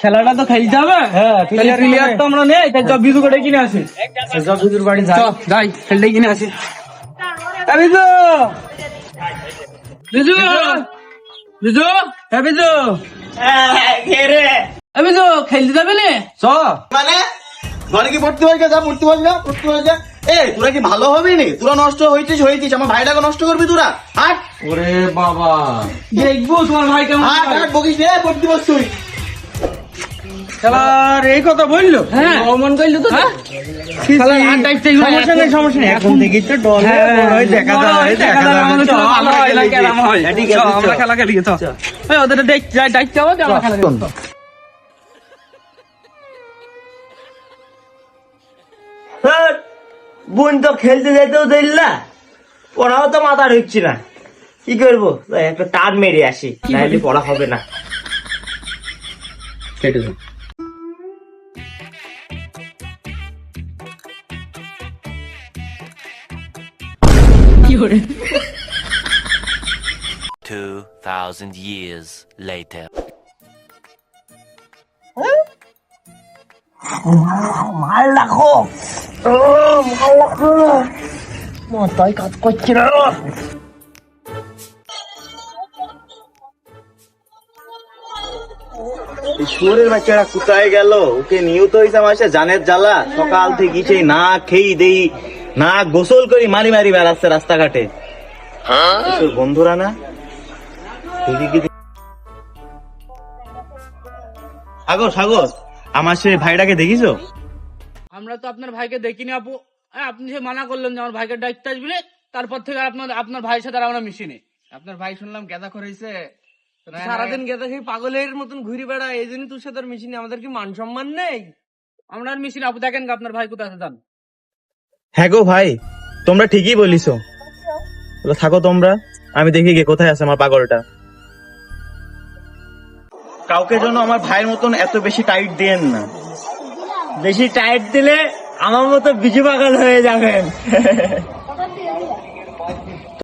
খেলাটা তো খেলতে হবে। হ্যাঁ, প্লেয়ার তো আমরা নেই, তাই জব বিজু করে কিনে আসি। জব বিজুর বাড়ি যাই খেলতে কিনে আসি। বিজু বিজু বিজু হ্যাঁ বিজু বিজু খেলতে যাবে না? চ মানে ঘরে কি পড়তে হয়ে যা পড়তে হয়ে যা পড়তে হয়ে যা। এ তোরা কি ভালো হবি নি? তোরা নষ্ট হইতিস আমার ভাইটাকে নষ্ট করবি তোরা। হাট ওরে বাবা, দেখবো তোমার ভাই কেমন হাট হাট বকিস রে, পড়তে বস তুই। খেলার এই কথা বললো। হ্যাঁ অমন করলো তো। খেলার হাত টাইপটা সমস্যা নেই, সমস্যা নেই। এখন থেকে তো ডল দেখা যায়, দেখা যায়। আমাদের তো ভালো হয় না, কেরাম হয়। চ, আমরা খেলা খেলি তো ওদের ডাইতে হবে, আমরা খেলা খেলি। বোন তো খেলতে যেতেও দিল না, পড়াও তো মাথা ঢুকছি না, কি করবো? একটা টান মেরে আসি, নাহলে পড়া হবে না। কি করে 2,000 years later. মাল রাখো, মাল রাখো, মাথায় কাজ করছি না। শুয়োরের বাচ্চারা কোথায় গেল? ওকে নিয়ত হয়েছে আমার জানের জ্বালা। সকাল থেকে সেই না খেয়ে দেই, না গোসল করি, মারি মারি বেড়াচ্ছে রাস্তাঘাটে। তোর বন্ধুরা না সাগর সাগর, আমার সে ভাইটাকে দেখিছো? আমরা তো আপনার ভাইকে দেখিনি আপু। আপনি যে মানা করলেন যে আমার ভাইকে দায়িত্ব আসবে, তারপর থেকে আপনার ভাইয়ের সাথে আর আমরা মিশিনি। আপনার ভাই শুনলাম গেদা করেছে, সারাদিন গেদা খেয়ে পাগলের মতন ঘুরে বেড়া, এই জন্য তোর সাথে মিশিনি। আমাদের কি মান সম্মান নেই? আমরা আর মিশিনি আপু। দেখেন আপনার ভাই কোথায় আছে, যান। হ্যাঁ গো ভাই, তোমরা ঠিকই বলিছো। থাকো তোমরা, আমি দেখি গে কোথায় আছে আমার পাগলটা। কাউকে যেন আমার ভাইয়ের মতন এত বেশি টাইট দিয়েন না। বেশি টাইট দিলে আমার মতো বিজু পাগল হয়ে যাবেন।